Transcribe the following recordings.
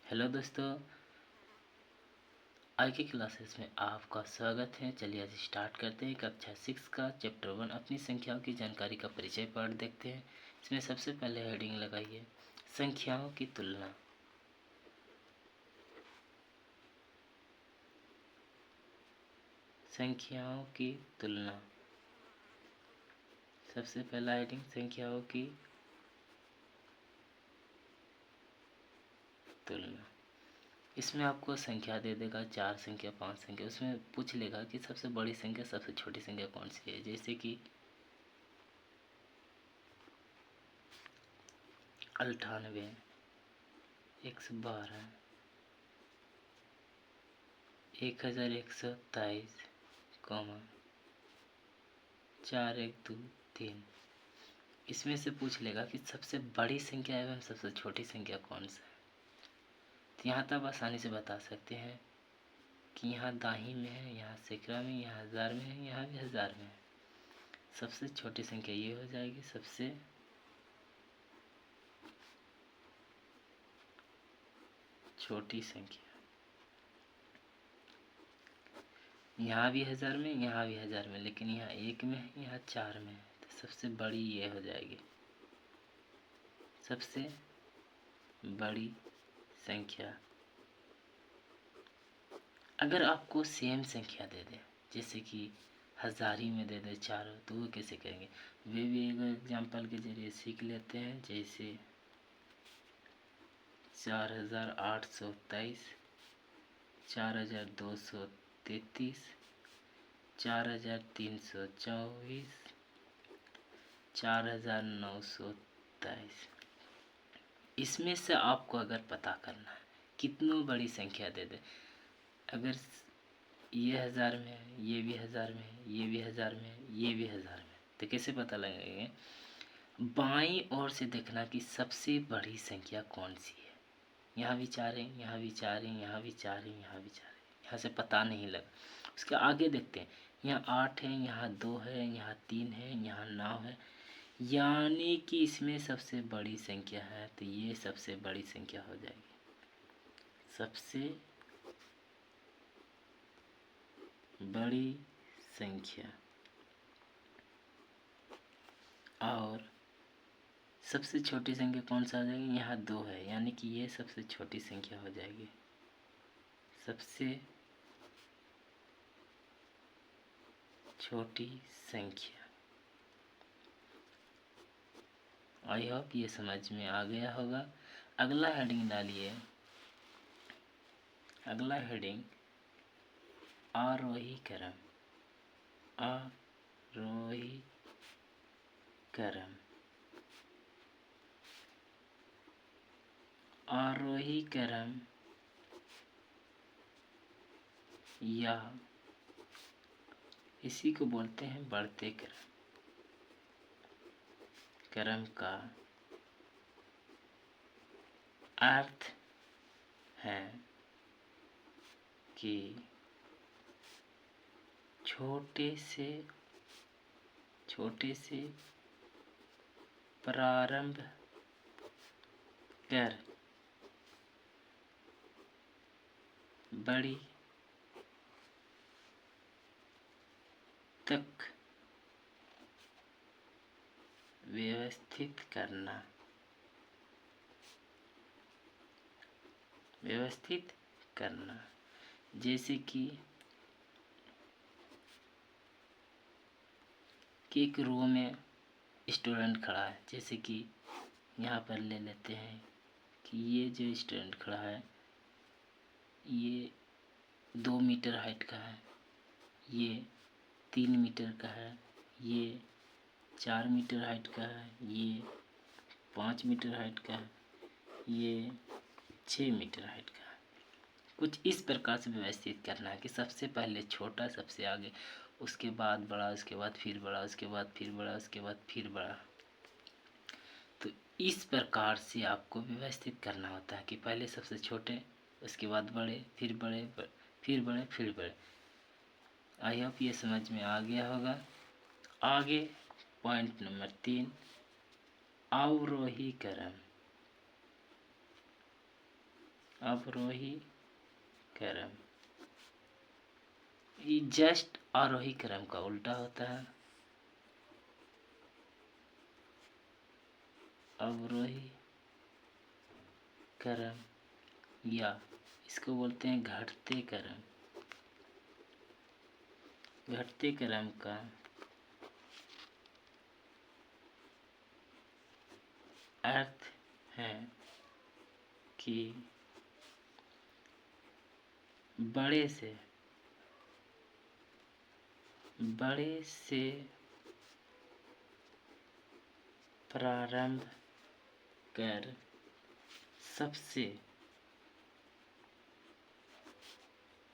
Hello दोस्तों, आज की क्लासेस में आपका स्वागत है। चलिए आज स्टार्ट करते हैं कक्षा 6 का चैप्टर 1 अपनी संख्याओं की जानकारी का परिचय पाठ देखते हैं। इसमें सबसे पहले हेडिंग लगाइए संख्याओं की तुलना। संख्याओं की तुलना, सबसे पहला हेडिंग संख्याओं की तुलना। इसमें आपको संख्या दे देगा 4 संख्या 5 संख्या, उसमें पूछ लेगा कि सबसे बड़ी संख्या सबसे छोटी संख्या कौन सी है। जैसे कि 98, 112, 1127, 4 1 2 3। इसमें से पूछ लेगा कि सबसे बड़ी संख्या एवं सबसे छोटी संख्या कौन सा है। तो यहाँ तक आसानी से बता सकते हैं कि यहाँ दाही में है, यहाँ सैकड़ा में, यहाँ हज़ार में है, यहाँ भी हज़ार में है। सबसे छोटी संख्या ये हो जाएगी, सबसे छोटी संख्या। यहाँ भी हज़ार में, यहाँ भी हज़ार में, लेकिन यहाँ 1 में है, यहाँ 4 में है। तो सबसे बड़ी ये हो जाएगी, सबसे बड़ी संख्या। अगर आपको सेम संख्या दे दे, जैसे कि हज़ारी में दे दे चारों, तो वो कैसे करेंगे वे भी एक एग्जाम्पल के जरिए सीख लेते हैं। जैसे 4823, 4233, 4324, 4923। इसमें से आपको अगर पता करना है कितनों बड़ी संख्या दे दे, अगर ये हज़ार में है, ये भी हज़ार में है, ये भी हज़ार में है, ये भी हज़ार में, तो कैसे पता लगेगा? बाईं ओर से देखना कि सबसे बड़ी संख्या कौन सी है। यहाँ भी 4 है, यहाँ भी 4 है, यहाँ भी 4 है, यहाँ भी 4 है, यहाँ से पता नहीं लगा। उसके आगे देखते हैं, यहाँ 8 है, यहाँ 2 है, यहाँ 3 है, यहाँ 9 है, यानी कि इसमें सबसे बड़ी संख्या है, तो ये सबसे बड़ी संख्या हो जाएगी। सबसे बड़ी संख्या। और सबसे छोटी संख्या कौन सा हो जाएगी? यहाँ 2 है, यानी कि ये सबसे छोटी संख्या हो जाएगी। सबसे छोटी संख्या। आई होप ये समझ में आ गया होगा। अगला हेडिंग डालिए, अगला हेडिंग आरोही क्रम। आरोही क्रम। आरोही क्रम या इसी को बोलते हैं बढ़ते क्रम। क्रम का अर्थ है कि छोटे से प्रारंभ कर बड़ी तक व्यवस्थित करना। व्यवस्थित करना, जैसे कि एक रो में स्टूडेंट खड़ा है। जैसे कि यहाँ पर ले लेते हैं कि ये जो स्टूडेंट खड़ा है ये 2 मीटर हाइट का है, ये 3 मीटर का है, ये 4 मीटर हाइट का है, ये 5 मीटर हाइट का है, ये 6 मीटर हाइट का है। कुछ इस प्रकार से व्यवस्थित करना है कि सबसे पहले छोटा, सबसे आगे, उसके बाद बड़ा, उसके बाद फिर बड़ा, उसके बाद फिर बड़ा, उसके बाद फिर बड़ा। तो इस प्रकार से आपको व्यवस्थित करना होता है कि पहले सबसे छोटे, उसके बाद बड़े, फिर बड़े, फिर बड़े, फिर बड़े। आई होप ये समझ में आ गया होगा। आगे पॉइंट नंबर 3, अवरोही क्रम। अवरोही क्रम। ये जस्ट आरोही क्रम का उल्टा होता है। अवरोही क्रम, या इसको बोलते हैं घटते क्रम। घटते क्रम का अर्थ है कि बड़े से प्रारंभ कर सबसे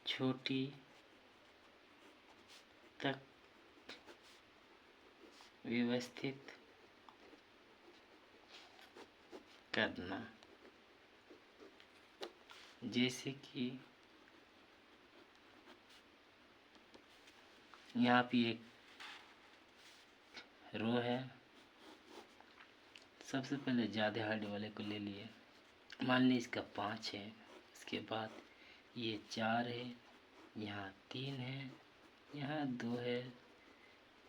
छोटी तक व्यवस्थित करना। जैसे कि यहाँ पे एक रो है, सबसे पहले ज़्यादा हाइट वाले को ले लिए, मान ली इसका 5 है, इसके बाद ये 4 है, यहाँ 3 है, यहाँ 2 है,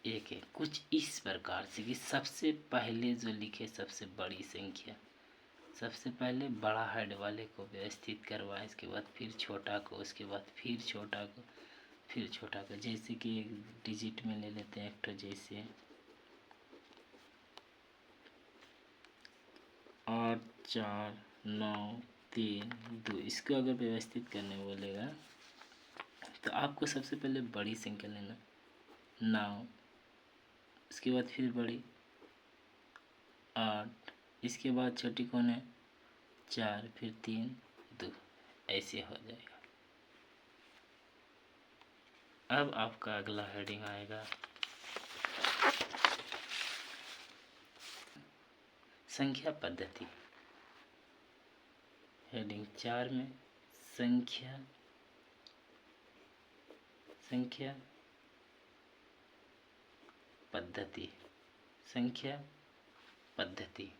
1 है। कुछ इस प्रकार से कि सबसे पहले जो लिखे सबसे बड़ी संख्या, सबसे पहले बड़ा हेड वाले को व्यवस्थित करवाएं, इसके बाद फिर छोटा को, उसके बाद फिर छोटा को, फिर छोटा को। जैसे कि एक डिजिट में ले लेते हैं, एक तो जैसे 8 4 9 3 2, इसको अगर व्यवस्थित करने बोलेगा तो आपको सबसे पहले बड़ी संख्या लेना 9, इसके बाद फिर बड़ी 8, इसके बाद छोटी कौन है 4, फिर 3 2, ऐसे हो जाएगा। अब आपका अगला हेडिंग आएगा संख्या पद्धति। हेडिंग 4 में संख्या पद्धति, संख्या पद्धति।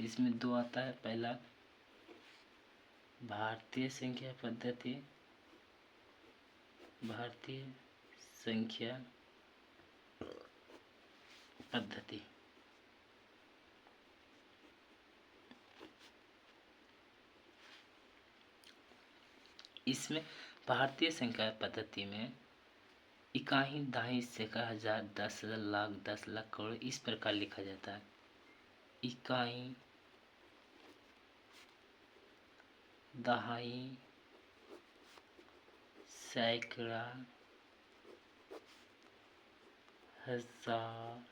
इसमें 2 आता है। पहला भारतीय संख्या पद्धति, भारतीय संख्या पद्धति। इसमें भारतीय संख्या पद्धति में इकाई, दहाई, सैकड़ा, हजार, 10,000, लाख, 10 लाख, करोड़, इस प्रकार लिखा जाता है। इकाई, दहाई, सैकड़ा, हजार,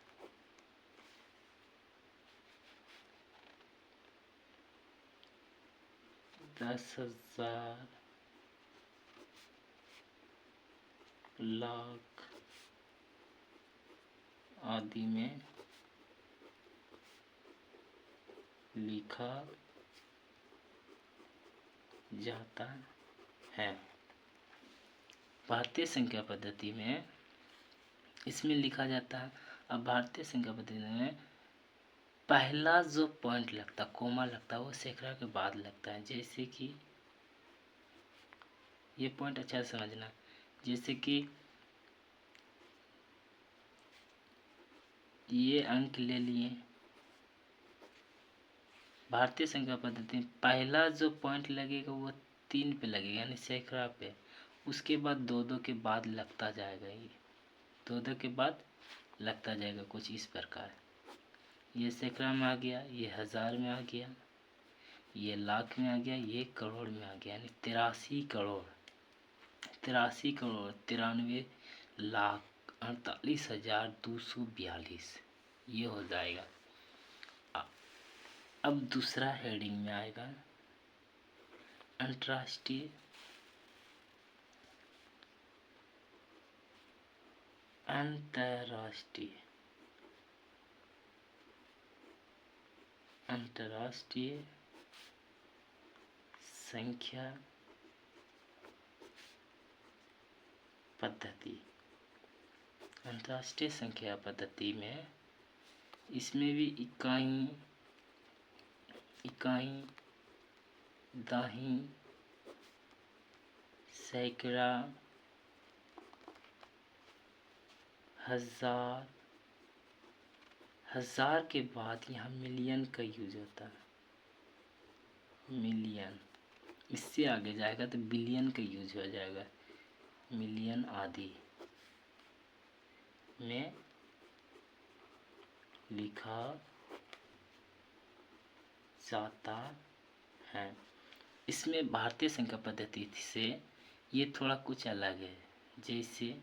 10,000, लाख आदि में लिखा जाता है। भारतीय संख्या पद्धति में इसमें लिखा जाता है। अब भारतीय संख्या पद्धति में पहला जो पॉइंट लगता, कोमा लगता है, वो सैकड़ा के बाद लगता है। जैसे कि ये पॉइंट अच्छा से समझना, जैसे कि ये अंक ले लिए। भारतीय संख्या पद्धति में पहला जो पॉइंट लगेगा वो 3 पे लगेगा, यानी सैकड़ा पे। उसके बाद 2-2 के बाद लगता जाएगा, ये 2-2 के बाद लगता जाएगा, कुछ इस प्रकार। ये सैकड़ा में आ गया, ये हजार में आ गया, ये लाख में आ गया, ये करोड़ में आ गया, यानी 83 करोड़, 93 लाख 48,242, ये हो जाएगा। अब दूसरा हेडिंग में आएगा अंतर्राष्ट्रीय संख्या पद्धति। अंतर्राष्ट्रीय संख्या पद्धति में इसमें भी इकाई, इकाई, दाही, सैकड़ा, हजार। हजार के बाद यहाँ मिलियन का यूज होता है, मिलियन। इससे आगे जाएगा तो बिलियन का यूज हो जाएगा, मिलियन आदि में लिखा जाता है। इसमें भारतीय संख्या पद्धति से ये थोड़ा कुछ अलग है। जैसे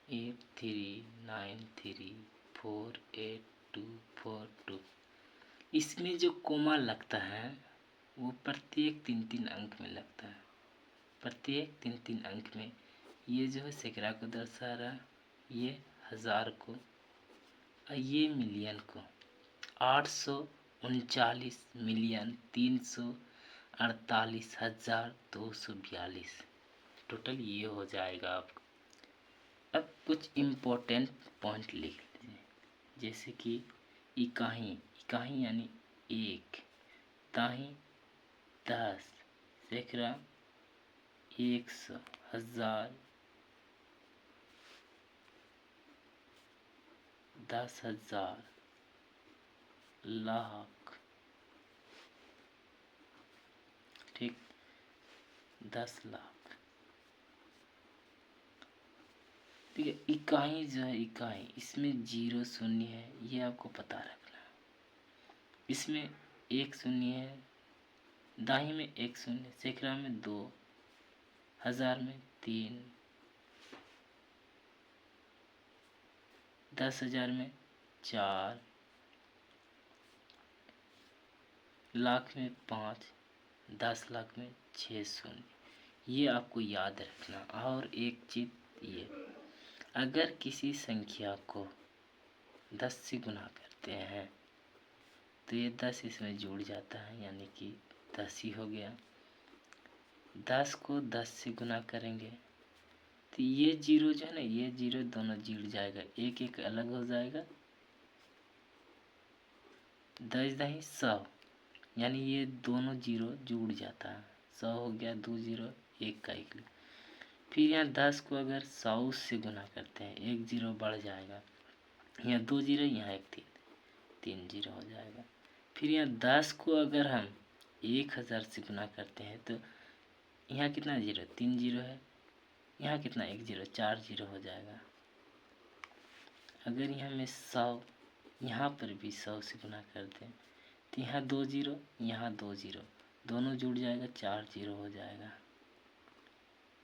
8393482242, इसमें जो कोमा लगता है वो प्रत्येक 3-3 अंक में लगता है। प्रत्येक 3-3 अंक में ये जो है सैकड़ा को दर्शा रहा है, ये हजार को और ये मिलियन को। 839,348,242 टोटल ये हो जाएगा आपको। अब कुछ इम्पोर्टेंट पॉइंट लिख लीजिए, जैसे कि इकाई, इकाई यानी एक, दाही 10, सैकड़ा 100, हजार 10,000, लाख, ठीक, 10 लाख। ठीक है, इकाई जो है इकाई, इसमें 0 शून्य है, ये आपको पता रखना है। इसमें 1 शून्य है, दाही में 1 शून्य, सैकड़ा में 2, हजार में 3, 10,000 में 4, लाख में 5, 10 लाख में 6 शून्य। ये आपको याद रखना। और एक चीज़ ये, अगर किसी संख्या को 10 से गुना करते हैं तो ये 10 इसमें जुड़ जाता है, यानी कि 10 ही हो गया। 10 को 10 से गुना करेंगे तो ये जीरो जो है ना, ये जीरो दोनों जुड़ जाएगा, एक एक अलग हो जाएगा। 10 दही 100, यानी ये दोनों जीरो जुड़ जाता है, 100 हो गया, 2 जीरो, एक का एक। फिर यहाँ 10 को अगर 100 से गुना करते हैं, एक जीरो बढ़ जाएगा, यहाँ 2 जीरो, यहाँ एक 3 जीरो हो जाएगा। फिर यहाँ 10 को अगर हम 1000 से गुना करते हैं तो यहाँ कितना जीरो, 3 जीरो है, यहाँ कितना 1 जीरो, 4 जीरो हो जाएगा। अगर यहाँ में 100, यहाँ पर भी 100 से गुना करते हैं तो यहाँ 2 जीरो, यहाँ 2 जीरो, दोनों जुड़ जाएगा, 4 जीरो हो जाएगा।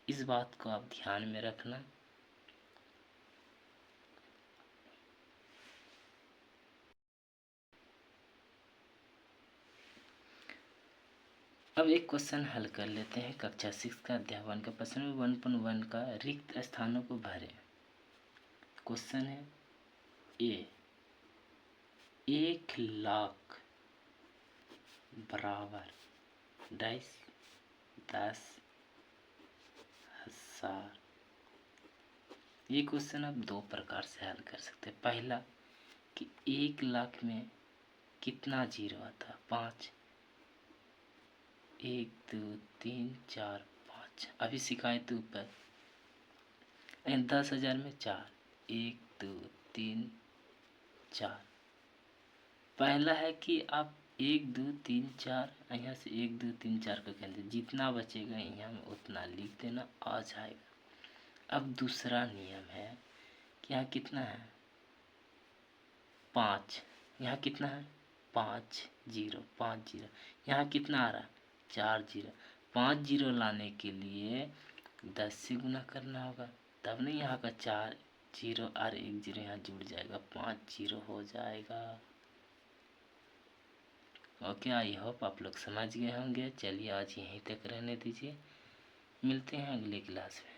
इस बात को आप ध्यान में रखना। अब एक क्वेश्चन हल कर लेते हैं, कक्षा 6 का अध्यापन का प्रश्न 1.1 का रिक्त स्थानों को भरें। क्वेश्चन है ए, 1,00,000 बराबर डैश 10,000। ये क्वेश्चन आप दो प्रकार से हल कर सकते हैं। पहला कि 1,00,000 में कितना जीरो आता है, 5, 1 2 3 4 5। अभी शिकायत ऊपर 10,000 में 4, 1 2 3 4। पहला है कि आप 1 2 3 4 यहाँ से 1 2 3 4 का कहते, जितना बचेगा यहाँ में उतना लिख देना, आ जाएगा। अब दूसरा नियम है कि यहाँ कितना है 5, यहाँ कितना है 5 जीरो, 5 जीरो, यहाँ कितना आ रहा है 4 जीरो। 5 जीरो लाने के लिए 10 से गुना करना होगा, तब नहीं यहाँ का 4 जीरो और 1 जीरो यहाँ जुड़ जाएगा, 5 जीरो हो जाएगा। ओके, आई होप आप लोग समझ गए होंगे। चलिए आज यहीं तक रहने दीजिए, मिलते हैं अगले क्लास में।